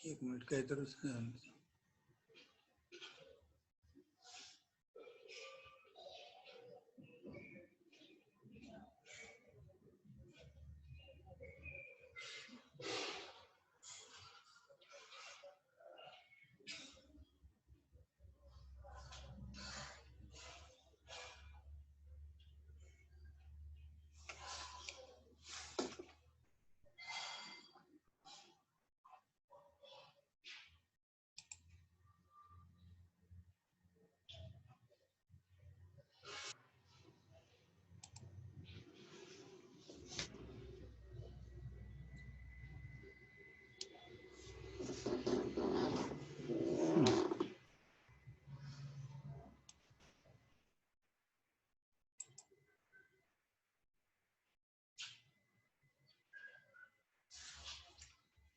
एक मिनिट काहीतरी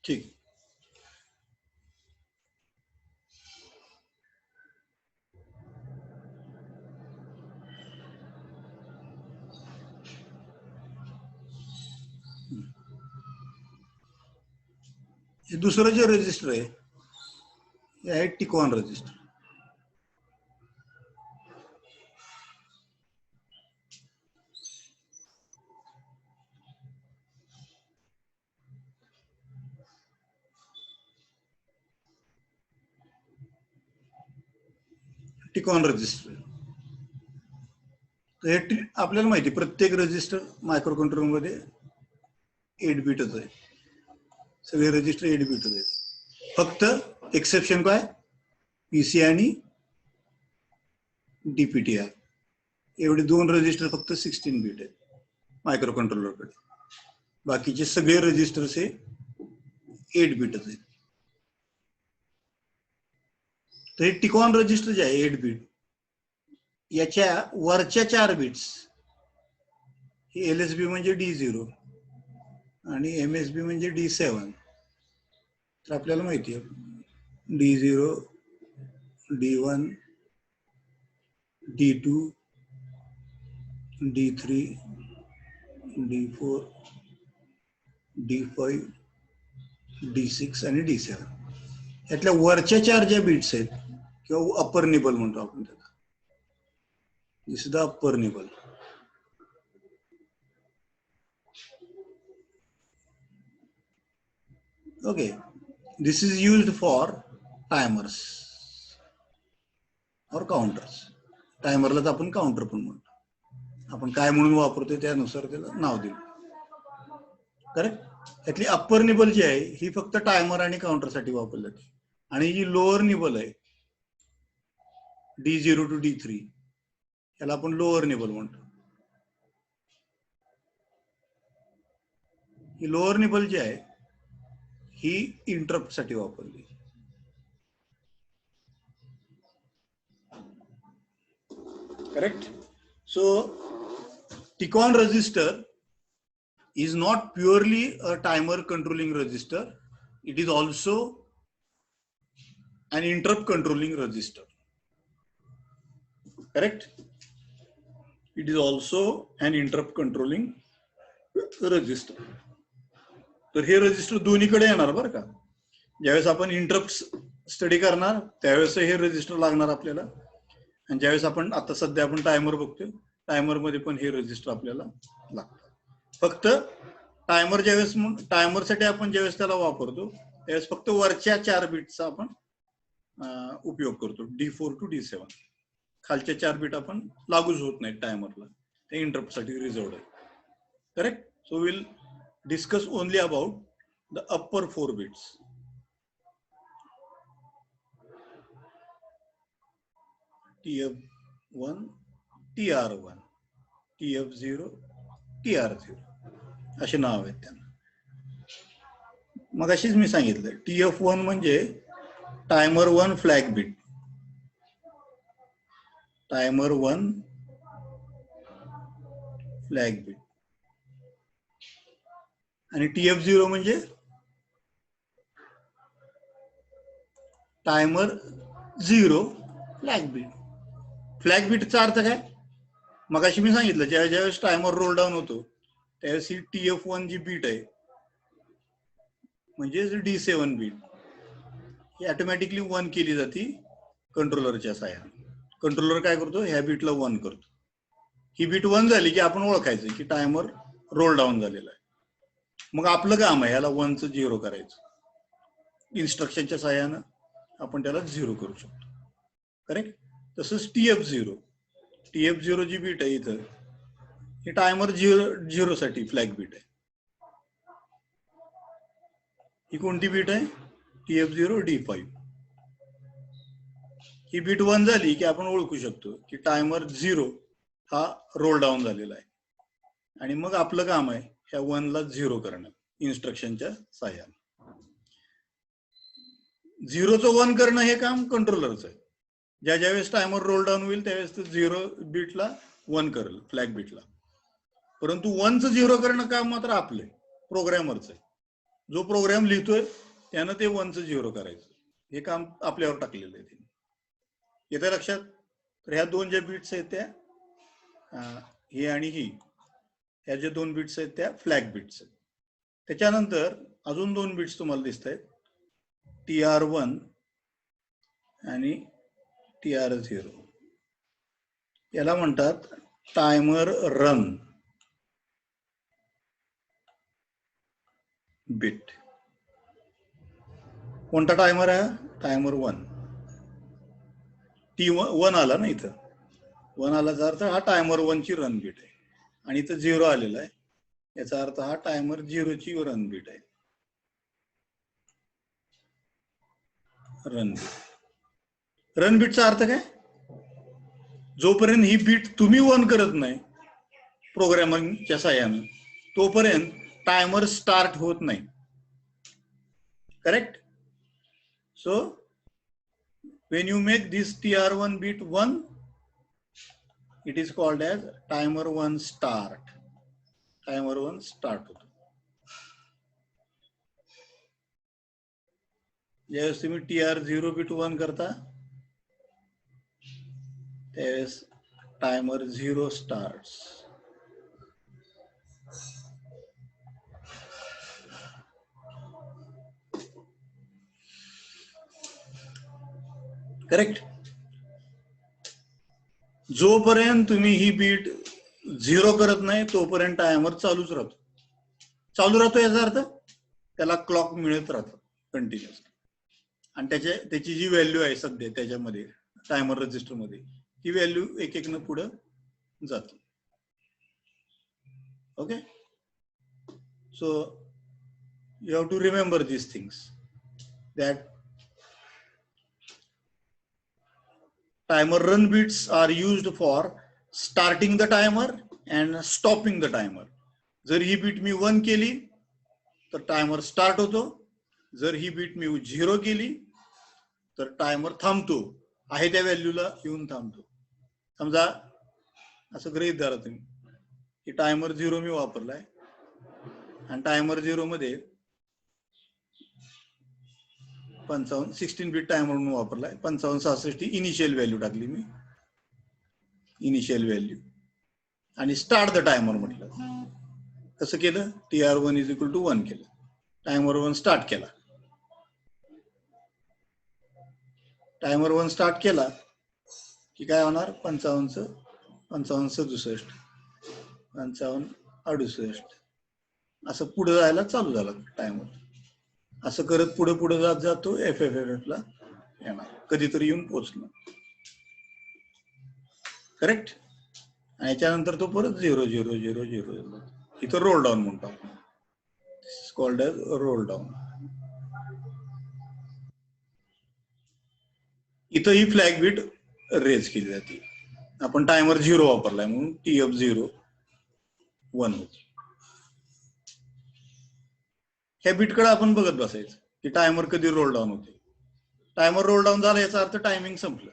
ठीक. दुसरं जे रजिस्टर आहे हे आहे टिकॉन रजिस्टर. टिकॉन रजिस्टर हे आपल्याला माहिती प्रत्येक रजिस्टर मायक्रो कंट्रोलर मध्ये 8 बिटच आहे. सगळे रजिस्टर 8 बिटच आहेत. फक्त एक्सेप्शन काय पीसी आणि डीपीटीआय एवढे 2 रजिस्टर फक्त 16 बिट आहेत मायक्रो कंट्रोलर कडे. बाकीचे सगळे रजिस्टर्स हे 8 बिटच आहेत. तर हे टिकॉन रजिस्टर जे आहे 8 बिट याच्या वरच्या 4 बिट्स हे एलएसबी म्हणजे D0 आणि एमएसबी म्हणजे D7. तर आपल्याला माहिती आहे D0 D1 D2 D3 D4 D5 D6 आणि D7 यातल्या वरच्या 4 ज्या बिट्स आहेत किंवा अप्पर निबल म्हणतो आपण त्याला, this is the upper nibble. Okay, this is used for timers और काउंटर्स. टायमरलाच आपण काउंटर पण म्हणतो. आपण काय म्हणून वापरतो त्यानुसार त्याला नाव दिलं. करेक्ट. यातली अप्पर निबल जी आहे ही फक्त टायमर आणि काउंटर साठी वापरली जाते. आणि जी लोअर निबल आहे D0 to D3 याला आपण लोअर निबल म्हणतो. ही लोअर निबल जी आहे ही इंटरप्ट साठी वापरली. Correct. So TCON register is not purely a timer controlling register. It is also an interrupt controlling register. Correct. It is also an interrupt controlling register. तर हे register दोन्हीकडे येणार बरं का. ज्यावेळेस आपण इंटरप्ट स्टडी करणार त्यावेळेस हे रजिस्टर लागणार आपल्याला. आणि ज्यावेळेस आपण आता सध्या आपण टायमर बघतोय टायमर मध्ये पण हे रजिस्टर आपल्याला लागतं. फक्त टायमर ज्यावेळेस टायमर साठी आपण ज्यावेळेस त्याला वापरतो त्यावेळेस फक्त वरच्या 4 बिटचा आपण उपयोग करतो D4 to D7. खालच्या 4 बिट आपण लागूच होत नाही टायमरला, ते इंटरप्ट साठी रिझर्व्ड आहे. Correct. So will discuss only about the upper 4 bits. TF1 TR1 TF0 TR0 असे नाव आहेत त्यांना. मग अशीच मी सांगितलं TF1 म्हणजे timer 1 flag bit. Timer 1 flag bit. आणि TF0 म्हणजे टायमर 0 फ्लॅग बिट. फ्लॅग बिटचा अर्थ काय मग अशी मी सांगितलं ज्यावेळेस टायमर रोल डाऊन होतो त्यावेळेस ही TF1 जी बीट आहे म्हणजे D7 बीट ही ऑटोमॅटिकली 1 केली जाते कंट्रोलरच्या साह्याने. कंट्रोलर काय करतो, ह्या बीटला 1 करतो. ही बीट 1 झाली की आपण ओळखायचं की टायमर रोल डाऊन झालेला आहे. मग आपलं काम आहे याला 1चं 0 करायचं. इन्स्ट्रक्शनच्या साह्यानं आपण त्याला 0 करू शकतो. करेक्ट. तसंच TF0 जी बीट आहे इथं, ही टायमर 0 साठी फ्लॅग बीट आहे. ही कोणती बीट आहे, TF0 D5. ही बीट 1 झाली की आपण ओळखू शकतो की टायमर 0 हा रोल डाऊन झालेला आहे. आणि मग आपलं काम आहे ह्या 1 ला 0 करणं इन्स्ट्रक्शनच्या साह्याने. 0चं 1 करणं हे काम कंट्रोलरचं आहे. ज्या वेळेस टायमर रोल डाऊन होईल त्यावेळेस तो 0 बीटला 1 करेल, फ्लॅग बीटला. परंतु 1चं 0 करणं काम मात्र आपलं प्रोग्रॅमरचं आहे. जो प्रोग्राम लिहितोय त्यानं ते 1चं 0 करायचं, हे काम आपल्यावर टाकलेलं आहे. येत्या लक्षात. तर ह्या 2 ज्या बीट्स आहेत त्या ही आणि ही, ह्या ज्या 2 बीट्स आहेत त्या फ्लॅग बीट्स आहेत. त्याच्यानंतर अजून 2 बीट्स तुम्हाला दिसत आहेत, TR1 आणि TR0. याला म्हणतात टायमर रन बीट. कोणता टायमर आहे, टायमर 1. T1 आला ना इथं, 1 आलाचा अर्थ हा टायमर 1 ची रन बीट आहे. आणि इथं 0 आलेला आहे, याचा अर्थ हा टायमर 0 ची रन बीट आहे. रन बीटचा अर्थ काय, जोपर्यंत ही बीट तुम्ही 1 करत नाही प्रोग्रामिंगच्या साह्यानं तोपर्यंत टायमर स्टार्ट होत नाही. Correct. So when you make this TR1 bit 1, it is called as timer 1 start. Timer 1 start होतो. ज्यावेळेस तुम्ही TR0 बीट 1 करता त्यावेळेस टायमर 0 स्टार्ट्स. करेक्ट. जोपर्यंत तुम्ही ही बीट 0 करत नाही तोपर्यंत टायमर चालूच राहतो. चालू राहतो याचा अर्थ त्याला क्लॉक मिळत राहतं कंटिन्युअस. आणि त्याची जी व्हॅल्यू आहे सध्या त्याच्यामध्ये टायमर रजिस्टर मध्ये, ती व्हॅल्यू एक एक न पुढे जाते. Okay. So you have to remember these things, that timer run bits are used for starting the timer and stopping the timer. जर ही बीट मी 1 केली तर टायमर स्टार्ट होतो, जर ही बीट मी 0 केली तर टायमर थांबतो, आहे त्या व्हॅल्यूला येऊन थांबतो. समजा असं गृहीत धरा तुम्ही की टायमर 0 मी वापरलाय आणि टायमर 0 मध्ये 16 बीट टायमर म्हणून वापरलाय. 5566 इनिशियल व्हॅल्यू टाकली मी, इनिशियल व्हॅल्यू, आणि स्टार्ट द टायमर म्हटलं. कसं केलं, TR1 इज इक्वल टू 1 केलं, टायमर 1 स्टार्ट केला. टायमर 1 स्टार्ट केला की काय होणार, 55 67 55 68 असं पुढे जायला चालू झालं टायमर. असं करत पुढे पुढे जात जातो FFFF ला येणार, कधीतरी येऊन पोहोचणार. करेक्ट. आणि याच्यानंतर तो परत 0 0 0 0 इथं रोल डाऊन म्हणतो आपण, कॉल्ड एज रोल डाऊन. इथं ही फ्लॅग बीट रेज केली जाते. आपण टायमर 0 वापरलाय म्हणून TF0 1 होती. ह्या बीटकडे आपण बघत बसायचं की टायमर कधी रोल डाऊन होते. टायमर रोल डाऊन झाला याचा अर्थ टायमिंग संपलं.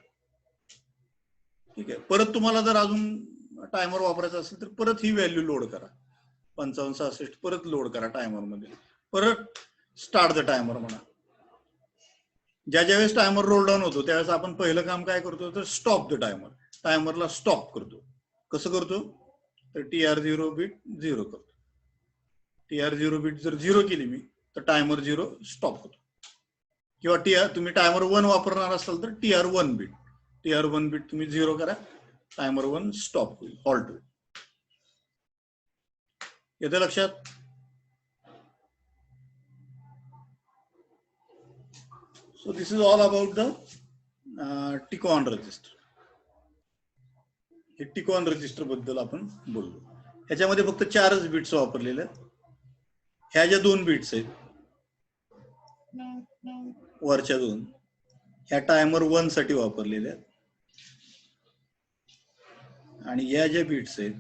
ठीक आहे. परत तुम्हाला जर अजून टायमर वापरायचा असेल तर परत ही व्हॅल्यू लोड करा, 55 66 परत लोड करा टायमर मध्ये, परत स्टार्ट द टायमर म्हणा. ज्या वेळेस टायमर रोल डाऊन होतो त्यावेळेस आपण पहिलं काम काय करतो तर स्टॉप द टायमर, टायमरला स्टॉप करतो. कसं करतो तर TR0 बीट 0 करतो. TR0 बीट जर 0 केली मी तर टायमर 0 स्टॉप होतो. किंवा तुम्ही टायमर 1 वापरणार असाल तर TR1 बीट. TR1 बीट तुम्ही 0 करा, टायमर 1 स्टॉप होईल, हॉल्ट होईल. येतं लक्षात? So this is all about the TCON register. हे टिकॉन रजिस्टर बद्दल आपण बोललो. ह्याच्यामध्ये फक्त 4च बिट्स वापरलेले आहेत. ह्या ज्या 2 बिट्स आहेत वरच्या 2, ह्या टायमर 1 साठी वापरलेल्या आहेत. आणि या ज्या बिट्स आहेत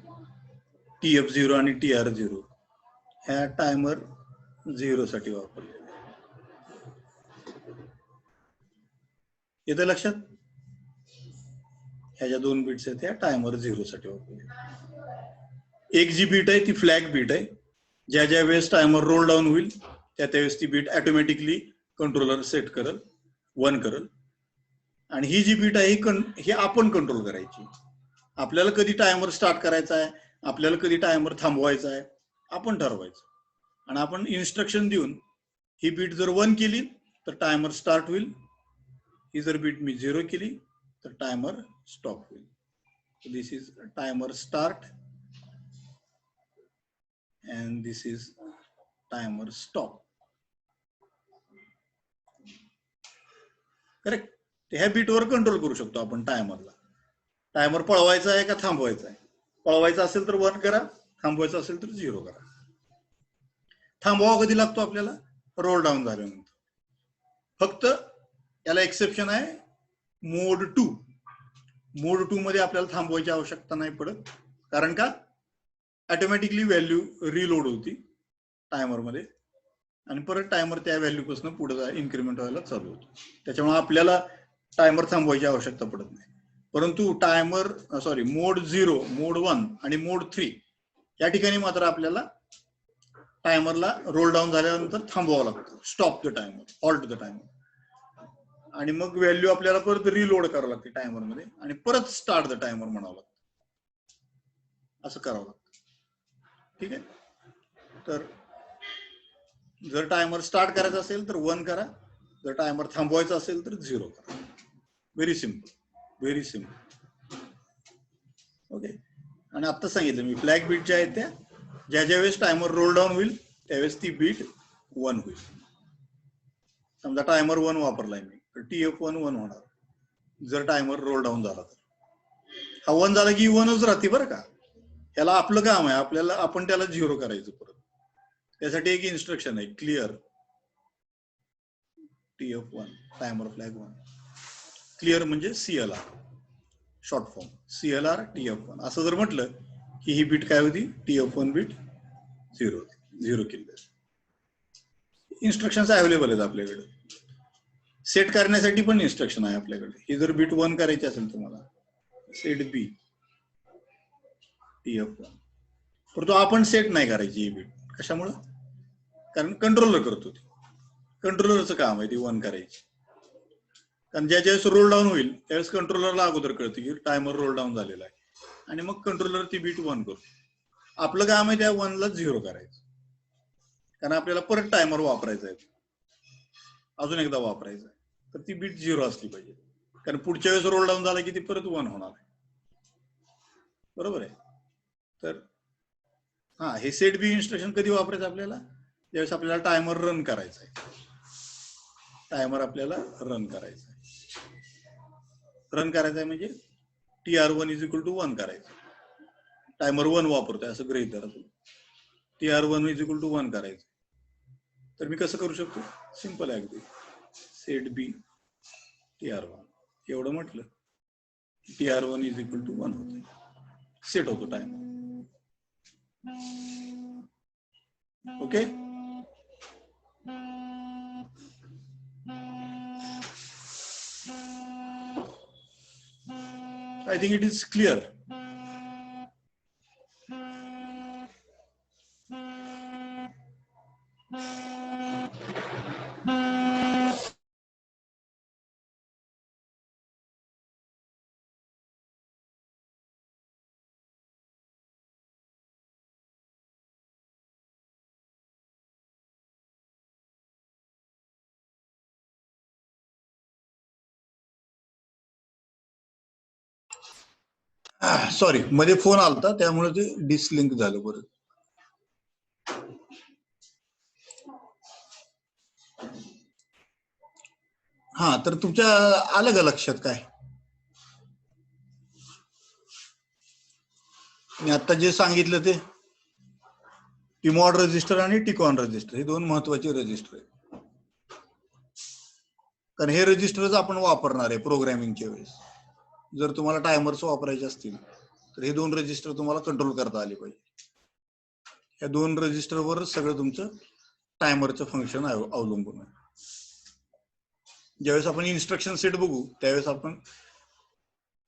TF0 आणि TR0 ह्या टायमर 0 साठी वापरलेल्या. येतं लक्षात? ह्या ज्या 2 बिट्स आहेत त्या टायमर 0 साठी वापरलेल्या. एक जी बीट आहे ती फ्लॅग बीट आहे. ज्या ज्या वेळेस टायमर रोल डाऊन होईल त्या त्यावेळेस ती बीट ऑटोमॅटिकली कंट्रोलर सेट करल, 1 करल. आणि ही जी बीट आहे ही आपण कंट्रोल करायची. आपल्याला कधी टायमर स्टार्ट करायचा आहे, आपल्याला कधी टायमर थांबवायचा आहे, आपण ठरवायचं. आणि आपण इन्स्ट्रक्शन देऊन ही बीट जर 1 केली तर टायमर स्टार्ट होईल, ही जर बीट मी 0 केली तर टायमर स्टॉप होईल. This is timer start and this is timer stop. Correct? ह्या बीटवर कंट्रोल करू शकतो आपण टायमरला. टायमर पळवायचा आहे का थांबवायचा आहे? पळवायचा असेल तर 1 करा, थांबवायचा असेल तर 0 करा. थांबवावा कधी लागतो आपल्याला? रोल डाऊन झाल्यानंतर. फक्त याला एक्सेप्शन आहे मोड 2. मोड 2 मध्ये आपल्याला थांबवायची आवश्यकता नाही पडत. कारण का? ऑटोमॅटिकली व्हॅल्यू रिलोड होती टायमर मध्ये आणि परत टायमर त्या व्हॅल्यू पासून पुढे इन्क्रीमेंट व्हायला चालू होतो. त्याच्यामुळे आपल्याला टायमर थांबवायची आवश्यकता पडत नाही. परंतु मोड 0, मोड 1 आणि मोड 3 या ठिकाणी मात्र आपल्याला टायमरला रोल डाऊन झाल्यानंतर थांबवावं लागतं. Stop the timer, halt the timer. आणि मग व्हॅल्यू आपल्याला परत रिलोड करावं लागते टायमर मध्ये आणि परत स्टार्ट द टायमर म्हणावं लागतं. असं करावं लागतं. ठीक आहे? तर जर टायमर स्टार्ट करायचा असेल तर 1 करा, जर टायमर थांबवायचा असेल तर 0 करा. Very simple, very simple. Okay. आणि आता सांगितलं मी फ्लॅग बीट ज्या आहेत त्या ज्या ज्या वेळेस टायमर रोल डाऊन होईल त्यावेळेस ती बीट 1 होईल. समजा टायमर 1 वापरलाय मी तर TF1 1 होणार जर टायमर रोल डाऊन झाला तर. हा 1 झाला की 1च राहते बरं का. ह्याला आपलं काम आहे, आपल्याला आपण त्याला 0 करायचं परत. त्यासाठी एक इन्स्ट्रक्शन आहे clear TF1 timer flag 1. Clear म्हणजे CLR short form, CLR TF1 असं जर म्हटलं की ही बीट काय होती? TF1 बीट 0 केली. इन्स्ट्रक्शन अवेलेबल आहेत आपल्याकडे. सेट करण्यासाठी पण इन्स्ट्रक्शन आहे आपल्याकडे. ही जर बीट 1 करायची असेल तुम्हाला सेट बी TF1, परंतु आपण सेट नाही करायची ही बीट. कशामुळे? कारण कंट्रोलर करतो. कंट्रोलरचं काम आहे ती 1 करायची. कारण ज्या ज्यावेळेस रोल डाऊन होईल त्यावेळेस कंट्रोलरला अगोदर कळतं की टायमर रोल डाऊन झालेला आहे आणि मग कंट्रोलर ती बीट 1 करतो. आपलं काम आहे त्या 1 ला 0 करायचं. कारण आपल्याला परत टायमर वापरायचा आहे, अजून एकदा वापरायचा आहे, तर ती बीट 0 असली पाहिजे. कारण पुढच्या वेळेस रोल डाऊन झाला की ती परत 1 होणार आहे. बरोबर आहे? तर हा, हे सेट बी इन्स्ट्रक्शन कधी वापरायचं आपल्याला? ज्यावेळेस आपल्याला टायमर रन करायचा आहे. टायमर आपल्याला रन करायचा आहे. रन करायचा आहे म्हणजे TR1 = 1 करायचं. टायमर 1 वापरतोय असं गृहीत धरा. TR1 = 1 करायचं. तर मी कसं करू शकतो? सिंपल आहे अगदी. सेट बी TR1 एवढं म्हटलं TR1 = 1 होतं, सेट होतो timer. Okay. I think it is clear. Sorry, मध्ये फोन आलता त्यामुळे ते डिसलिंक झालं परत. हा, तर तुमच्या आलं का लक्षात काय मी आता जे सांगितलं ते? टीमॉड रजिस्टर आणि टिकॉन रजिस्टर हे दोन महत्वाचे रजिस्टर आहेत, कारण हे रजिस्टरच आपण वापरणार आहे प्रोग्रामिंगच्या वेळेस. जर तुम्हाला टायमर्स वापरायचे असतील तर हे दोन रजिस्टर तुम्हाला कंट्रोल करता आले पाहिजे. या दोन रजिस्टरवर सगळं तुमचं टायमरचं फंक्शन अवलंबून आहे. ज्यावेळेस आपण इन्स्ट्रक्शन सेट बघू त्यावेळेस आपण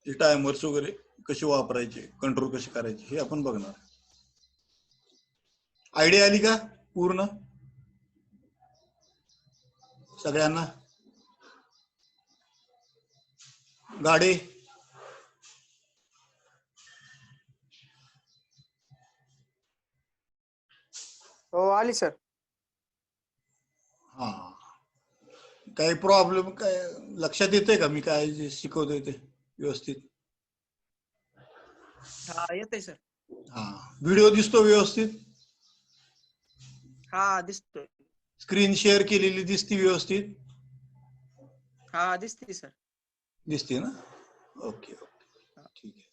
टायमर्स वगैरे कसे वापरायचे, कंट्रोल कसे करायचे हे आपण बघणार. आयडिया आली का पूर्ण सगळ्यांना? गाडी हो आली सर. हा, काही प्रॉब्लेम काय लक्षात येते का मी काय जे शिकवतोय ते व्यवस्थित? हा येते सर. हा, व्हिडिओ दिसतो व्यवस्थित? हा दिसतोय. स्क्रीन शेअर केलेली दिसती व्यवस्थित? हा दिसते सर. दिसते ना? ओके ओके, ठीक आहे.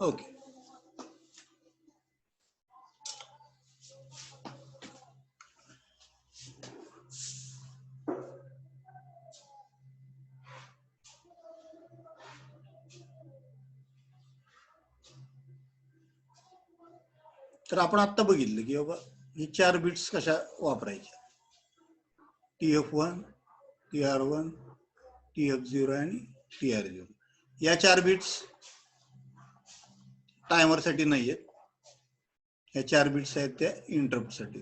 ओके, तर आपण आता बघितलं की बाबा ही 4 बिट्स कशा वापरायच्या, TF1, TR1, TF0 आणि TR0. या 4 बिट्स टायमर साठी नाही आहेत, या 4 बिट्स आहेत त्या इंटरप्ट साठी.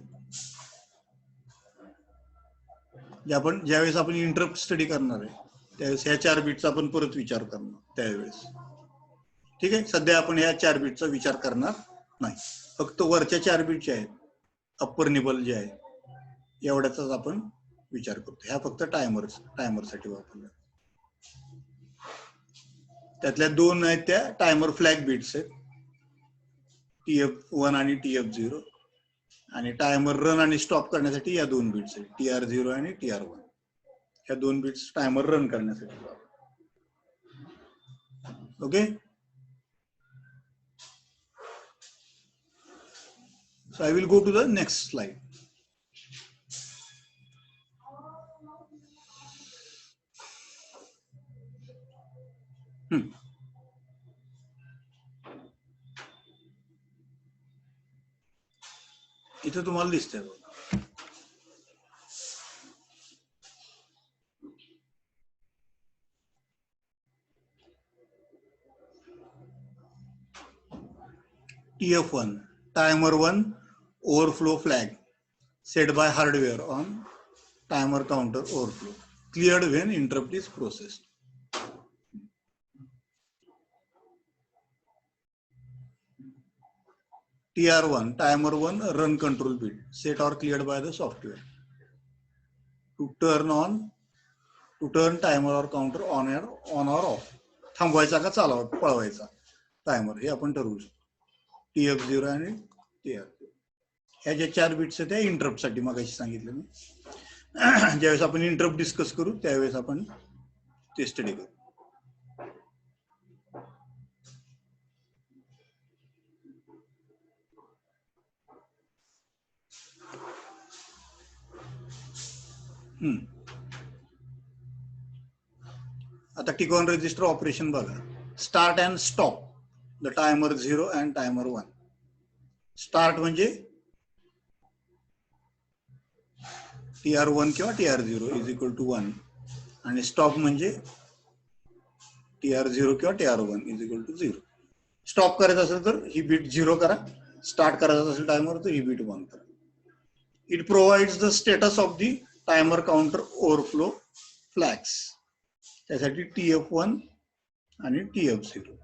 ज्यावेळेस आपण इंटरप्ट स्टडी करणार आहे त्यावेळेस ह्या 4 बिटचा आपण परत विचार करणार त्यावेळेस. ठीक आहे, सध्या आपण ह्या 4 बिटचा विचार करणार नाही, फक्त वरच्या 4 बिट जे आहेत अप्पर निबल जे आहे एवढ्याचाच आपण विचार करतो. ह्या फक्त टायमर साठी वापरल्या. त्यातल्या 2 आहेत त्या टायमर फ्लॅग बिट्स आहेत, TF1 आणि TF0, आणि टायमर रन आणि स्टॉप करण्यासाठी या 2 बिट्स आहेत, TR0 आणि TR1. ह्या 2 बिट्स टायमर रन करण्यासाठी. Okay, so I will go to the next slide. इथे तुम्हाला दिसतंय बघा, TF1 timer 1 overflow flag set by hardware on timer counter overflow cleared when interrupt is processed. TR1 timer 1 run control bit set or cleared by the software to turn timer or counter on or off. थांबवायचा का पळवायचा timer हे आपण ठरवू शकतो. TF0 आणि TR0 ह्या ज्या 4 bits आहेत त्या इंटरप्ट साठी मगाशी सांगितलं मी. ज्यावेळेस आपण इंटरप्ट डिस्कस करू त्यावेळेस आपण ते स्टडी करू. आता टिकॉन रजिस्टर ऑपरेशन बघा. Start and stop the timer 0 and timer 1. Start म्हणजे TR1 किंवा TR0 इज इक्वल टू 1 आणि स्टॉप म्हणजे TR0 किंवा TR1 is equal to 0. Stop करायचं असेल तर ही बीट 0 करा, स्टार्ट करायचं असेल टायमर तर ही बीट 1 करा. It provides the status of the timer counter overflow flags. त्यासाठी TF1 आणि TF0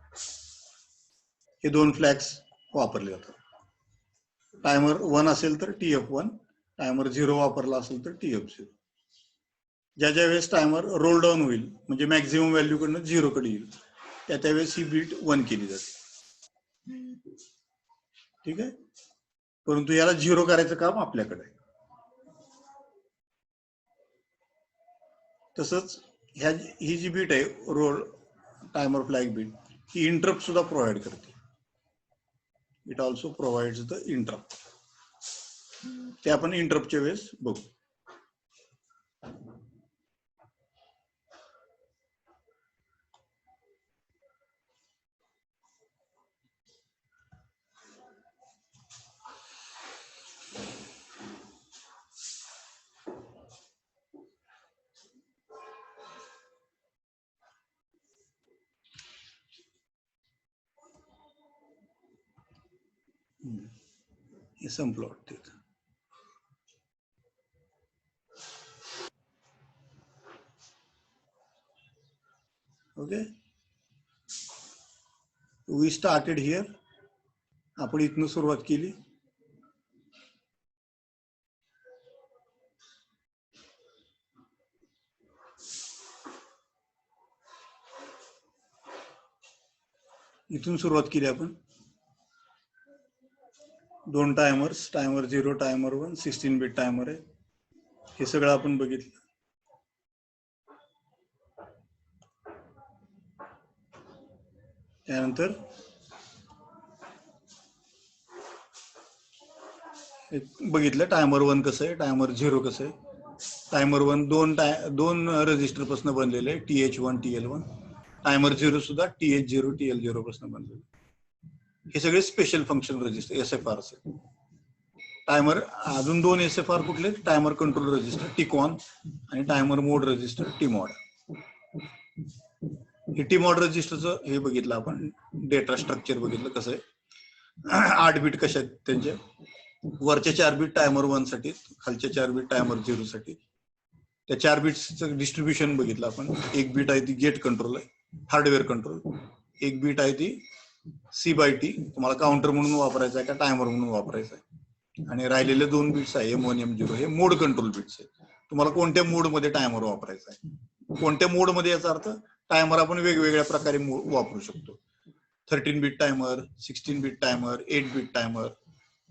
हे दोन फ्लॅग्स वापरले जातात. टायमर 1 असेल तर TF1, टायमर 0 वापरला असेल तर TF0. ज्या ज्या वेळेस टायमर रोल डाऊन होईल म्हणजे मॅक्झिमम व्हॅल्यू कडनं 0 कडे येईल त्या वेळेस ही बीट 1 केली जाते. ठीक आहे, परंतु याला 0 करायचं काम आपल्याकडे आहे. तसंच ही जी बीट आहे रोल टायमर फ्लॅग बीट ही इंटरप्ट सुद्धा प्रोव्हाइड करते. It also provides the interrupt. ते आपण इंटरप्टच्या वेळेस बघू. हे संपलं वाटतं. Okay, we started here. आपण इथनं सुरुवात केली. इथून सुरुवात केली आपण. दोन timers, timer 0, timer 1, 16 bit timer आहे. हे सगळं आपण बघितलं. त्यानंतर बघितलं टायमर 1 कसं आहे, टायमर 0 कसं आहे. टायमर 1 दोन रजिस्टर पासून बनलेले आहे, TH1 TL1. टायमर 0 सुद्धा TH0 TL0 पासून बनलेले. हे सगळे special function register SFR. Timer अजून 2 SFR कुठले, टायमर कंट्रोल रजिस्टर टिकॉन आणि टायमर मोड रजिस्टर टीमॉड. हे टीमॉड रजिस्टरचं हे बघितलं आपण, डेटा स्ट्रक्चर बघितलं कसं आहे. 8 बीट कशा आहेत त्यांचे. वरच्या 4 बीट टायमर 1 साठी, खालच्या 4 बीट टायमर 0 साठी. त्या 4 बिट्सचं डिस्ट्रीब्युशन बघितलं आपण. एक बीट आहे ती गेट कंट्रोल आहे, हार्डवेअर कंट्रोल. एक बीट आहे ती C/T, तुम्हाला काउंटर म्हणून वापरायचं आहे का टायमर म्हणून वापरायचं आहे. आणि राहिलेले 2 बिट्स आहे M1 M0 हे मोड कंट्रोल बिट्स आहे. तुम्हाला कोणत्या मोड मध्ये टायमर वापरायचा आहे. कोणत्या मोड मध्ये याचा अर्थ टायमर आपण वेगवेगळ्या प्रकारे वापरू शकतो. 13 bit timer, 16 bit timer, 8 bit timer,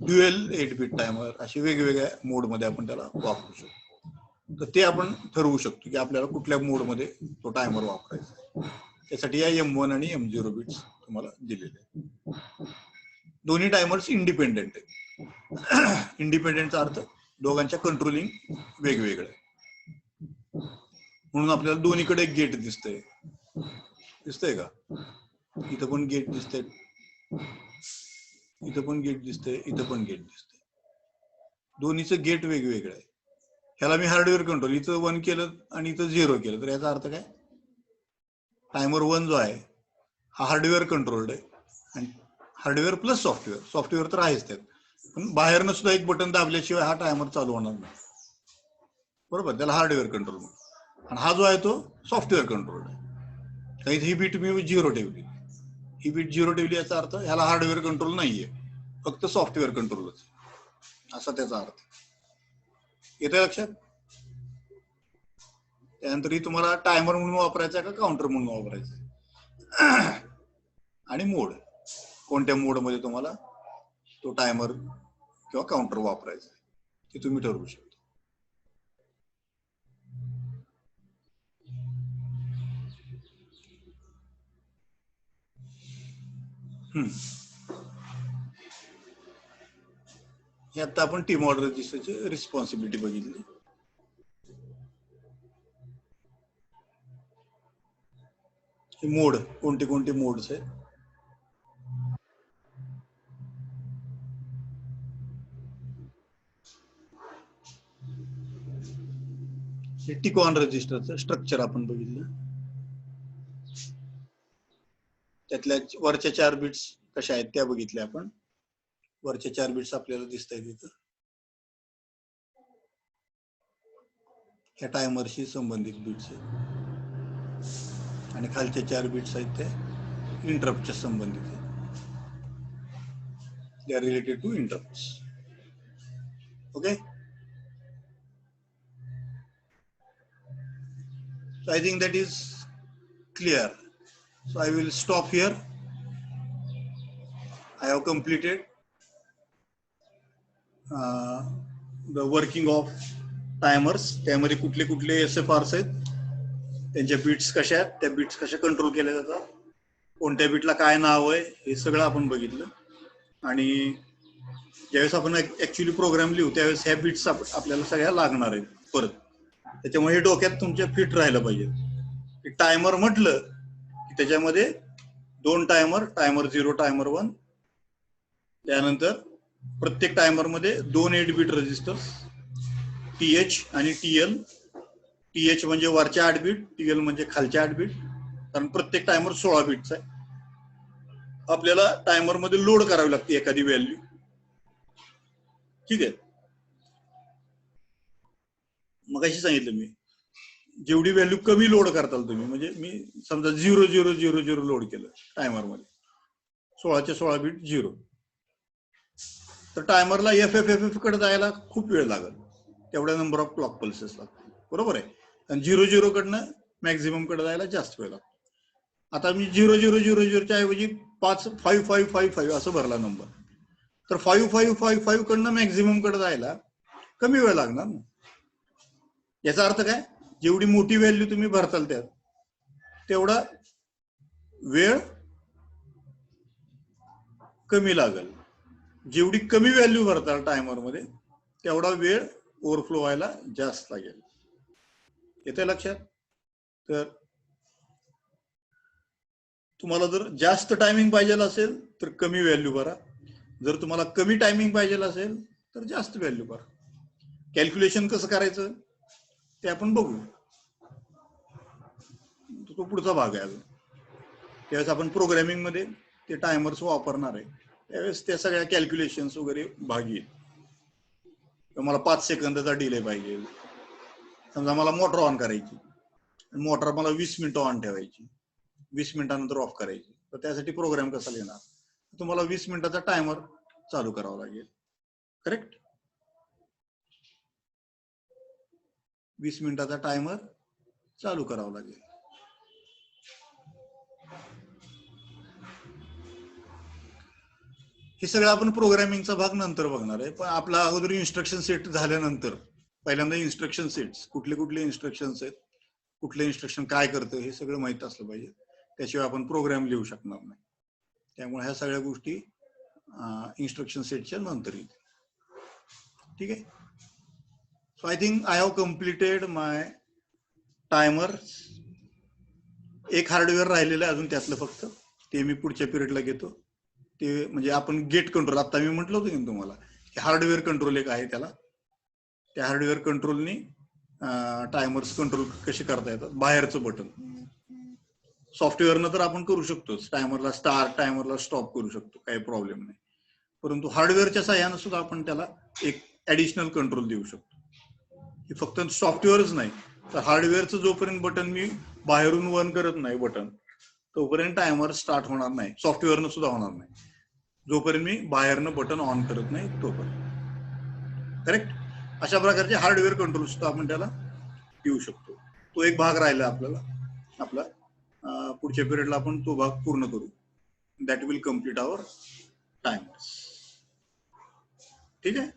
dual 8 bit timer, असे वेगवेगळ्या मोड मध्ये आपण त्याला वापरू शकतो. तर ते आपण ठरवू शकतो की आपल्याला कुठल्या मोड मध्ये तो टायमर वापरायचा आहे. त्यासाठी या M1 आणि M0 बिट्स तुम्हाला दिलेले आहेत. दोन्ही टायमर्स इंडिपेंडेंट आहेत. इंडिपेंडेंटचा अर्थ दोघांच्या कंट्रोलिंग वेगवेगळं आहे. म्हणून आपल्याला दोन्हीकडे एक गेट दिसतंय का. इथं पण गेट दिसतंय, इथं पण गेट दिसतंय, इथं पण गेट दिसतंय. दोन्हीचं गेट वेगवेगळं आहे. ह्याला मी हार्डवेअर कंट्रोल इथं 1 केलं आणि इथं 0 केलं तर याचा अर्थ काय, टायमर 1 जो आहे हा हार्डवेअर कंट्रोल्ड आहे. आणि हार्डवेअर प्लस सॉफ्टवेअर तर आहेच त्यात, पण बाहेरनं सुद्धा एक बटन दाबल्याशिवाय हा टायमर चालू होणार नाही. बरोबर, त्याला हार्डवेअर कंट्रोल म्हणून. आणि हा जो आहे तो सॉफ्टवेअर कंट्रोल्ड आहे. काही ही बीट मी 0 ठेवली, ही बीट 0 ठेवली, याचा अर्थ ह्याला हार्डवेअर कंट्रोल नाहीये, फक्त सॉफ्टवेअर कंट्रोलच, असा त्याचा अर्थ. येतं लक्षात. त्यानंतर ही तुम्हाला टायमर म्हणून वापरायचा का काउंटर म्हणून वापरायचा, आणि मोड, कोणत्या मोड मध्ये तुम्हाला तो टायमर किंवा काउंटर वापरायचा ते तुम्ही ठरवू शकता. हे आता आपण टीमॉड रजिस्टरची रिस्पॉन्सिबिलिटी बघितली. मोड कोणते कोणते मोड्स आहेत. हे टिकॉन रजिस्टरचं स्ट्रक्चर आपण बघितलं. त्यातल्या वरच्या 4 बिट्स कशा आहेत त्या बघितल्या आपण. वरच्या 4 बिट्स आपल्याला दिसत आहेत इथं. ह्या टायमरशी संबंधित बिट्स आहेत आणि खालच्या 4 बिट्स आहेत ते इंटरप्टच्या संबंधित आहेत. They are related to interrupts. Okay. So I think that is clear. So I will stop here. I have completed the working of timers. त्यामध्ये कुठले कुठले SFRs आहेत, त्यांच्या बिट्स कशा आहेत, त्या बिट्स कशा कंट्रोल केल्या जातात, कोणत्या बिटला काय नाव आहे, हे सगळं आपण बघितलं. आणि ज्यावेळेस आपण ऍक्च्युली प्रोग्राम लिहू त्यावेळेस ह्या बिट्स आपल्याला सगळ्या लागणार आहेत परत. त्याच्यामुळे हे डोक्यात तुमच्या फिट राहायला पाहिजे. टायमर म्हटलं की त्याच्यामध्ये 2 टायमर, टायमर 0, टायमर 1. त्यानंतर प्रत्येक टायमर मध्ये 2 8-बिट रजिस्टर्स, TH आणि TL. TH म्हणजे वरच्या 8 बिट, TL म्हणजे खालच्या 8 बिट. कारण प्रत्येक टायमर 16 बिटचा आहे. आपल्याला टायमर मध्ये लोड करावी लागते एखादी व्हॅल्यू. ठीक आहे. मग अशी सांगितलं मी, जेवढी व्हॅल्यू कमी लोड करताल तुम्ही, म्हणजे मी समजा 0000 लोड केलं टायमर मध्ये, 16च्या 16 बिट 0, तर टायमरला FFFF कडे जायला खूप वेळ लागेल. तेवढ्या नंबर ऑफ क्लॉक पल्सेस लागतील. बरोबर आहे. आणि 00 कडनं मॅक्झिमम कडे जायला जास्त वेळ लागतो. आता मी 0000च्या ऐवजी 5555 असं भरला नंबर, तर 5555 कडनं मॅक्झिमम कडे जायला कमी वेळ लागणार ना. याचा अर्थ काय, जेवढी मोठी व्हॅल्यू तुम्ही भरताल त्यात तेवढा वेळ कमी लागेल. जेवढी कमी व्हॅल्यू भरताल टायमर मध्ये तेवढा वेळ ओव्हरफ्लो व्हायला जास्त लागेल. येते लक्षात. तर तुम्हाला जर जास्त टायमिंग पाहिजे असेल तर कमी व्हॅल्यू भरा. जर तुम्हाला कमी टायमिंग पाहिजे असेल तर जास्त व्हॅल्यू भरा. कॅल्क्युलेशन कसं करायचं ते आपण बघू, तो पुढचा भाग आहे अजून. त्यावेळेस आपण प्रोग्रामिंग मध्ये ते टायमर्स वापरणार आहे, त्यावेळेस त्या सगळ्या कॅल्क्युलेशन्स वगैरे भाग येईल. मला 5 सेकंदाचा डिले पाहिजे, समजा मला मोटर ऑन करायची, मोटर मला 20 मिनिटं ऑन ठेवायची, 20 मिनिटानंतर ऑफ करायची, तर त्यासाठी प्रोग्राम कसा लिहिणार, तुम्हाला 20 मिनिटाचा टायमर चालू करावा लागेल. करेक्ट. 20 मिनिटाचा टायमर चालू करावा लागेल. हे सगळं आपण प्रोग्रामिंगचा भाग नंतर बघणार आहे. पण आपला अगोदर इन्स्ट्रक्शन सेट झाल्यानंतर पहिल्यांदा इन्स्ट्रक्शन सेट्स, कुठले कुठले इन्स्ट्रक्शन्स आहेत, कुठले इन्स्ट्रक्शन काय करतं हे सगळं माहित असलं पाहिजे. त्याशिवाय आपण प्रोग्राम लिहू शकणार नाही. त्यामुळे ह्या सगळ्या गोष्टी इन्स्ट्रक्शन सेटच्या नंतर येतील. ठीक आहे. So I think I have completed my timer. एक हार्डवेअर राहिलेलं आहे अजून त्यातलं, फक्त ते मी पुढच्या पिरियडला घेतो. ते म्हणजे आपण गेट कंट्रोल, आता मी म्हटलं होतं की तुम्हाला हार्डवेअर कंट्रोल एक आहे त्याला. त्या हार्डवेअर कंट्रोलनी टायमर्स कंट्रोल कसे करता येतात. बाहेरचं बटन सॉफ्टवेअरनं तर आपण करू शकतो, टायमरला स्टार्ट, टायमरला स्टॉप करू शकतो, काही प्रॉब्लेम नाही. परंतु हार्डवेअरच्या सहाय्यानं सुद्धा आपण त्याला एक ऍडिशनल कंट्रोल देऊ शकतो. हे फक्त सॉफ्टवेअरच नाही, तर हार्डवेअरचं जोपर्यंत बटन मी बाहेरून वन करत नाही बटन, तोपर्यंत टायमर स्टार्ट होणार नाही. सॉफ्टवेअरनं सुद्धा होणार नाही जोपर्यंत मी बाहेरनं बटन ऑन करत नाही तोपर्यंत. करेक्ट. अशा प्रकारचे हार्डवेअर कंट्रोल सुद्धा आपण त्याला देऊ शकतो. तो एक भाग राहिला आपल्याला. आपला पुढच्या पिरियडला आपण तो भाग पूर्ण करू. दॅट विल कम्प्लीट आवर टायमर्स. ठीक आहे.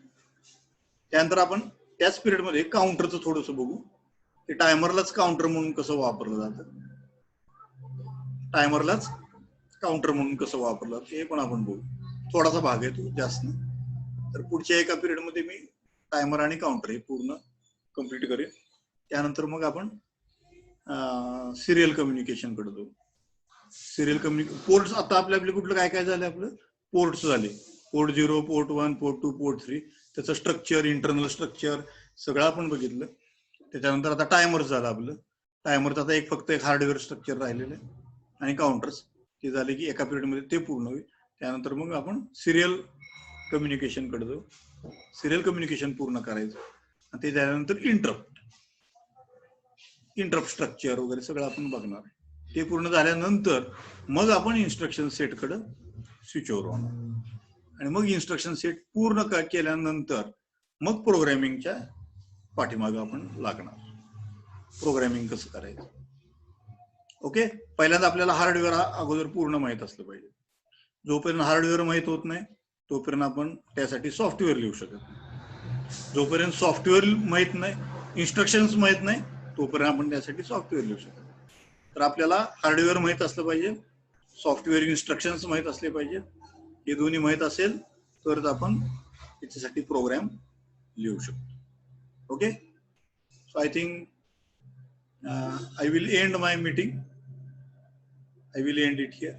त्यानंतर आपण त्याच पिरियडमध्ये काउंटरचं थोडंसं बघू. ते टायमरलाच काउंटर म्हणून कसं वापरलं जातं, टायमरलाच काउंटर म्हणून कसं वापरलं जातं हे पण आपण बघू. थोडासा भाग आहे तो, जास्त नाही. तर पुढच्या एका पिरियडमध्ये मी टायमर आणि काउंटर हे पूर्ण कम्प्लीट करेन. त्यानंतर मग आपण सिरियल कम्युनिकेशन कडे जाऊ. सिरियल पोर्ट्स आता आपले कुठलं काय काय झालं आपलं पोर्ट्स झाले. पोर्ट 0, पोर्ट 1, पोर्ट 2, पोर्ट 3 त्याचं स्ट्रक्चर, इंटरनल स्ट्रक्चर सगळं आपण बघितलं. त्याच्यानंतर आता टायमर झालं आपलं. टायमरचं आता फक्त एक हार्डवेअर स्ट्रक्चर राहिलेलं आहे आणि काउंटर्स ते झाले की एका पिरियडमध्ये ते पूर्ण होईल. त्यानंतर मग आपण सिरियल कम्युनिकेशन कडे जाऊ. सिरियल कम्युनिकेशन पूर्ण करायचं आणि ते झाल्यानंतर इंटरप्ट स्ट्रक्चर वगैरे सगळं आपण बघणार आहे. ते पूर्ण झाल्यानंतर मग आपण इन्स्ट्रक्शन सेट कडे स्विच ओव्हर होणार आणि मग इन्स्ट्रक्शन सेट पूर्ण केल्यानंतर मग प्रोग्रामिंगच्या पाठीमागे आपण लागणार. प्रोग्रामिंग कसं करायचं. ओके, पहिल्यांदा आपल्याला हार्डवेअर अगोदर पूर्ण माहित असलं पाहिजे. जोपर्यंत हार्डवेअर माहित होत नाही तोपर्यंत आपण त्यासाठी सॉफ्टवेअर लिहू शकत नाही. जोपर्यंत सॉफ्टवेअर माहित नाही, इन्स्ट्रक्शन्स माहित नाही तोपर्यंत आपण त्यासाठी सॉफ्टवेअर लिहू शकत नाही. तर आपल्याला हार्डवेअर माहित असलं पाहिजे, सॉफ्टवेअर इन्स्ट्रक्शन्स माहित असले पाहिजे. हे दोन्ही माहित असेल तरच आपण त्याच्यासाठी प्रोग्राम लिहू शकतो. Okay, so I think I will end my meeting. I will end it here.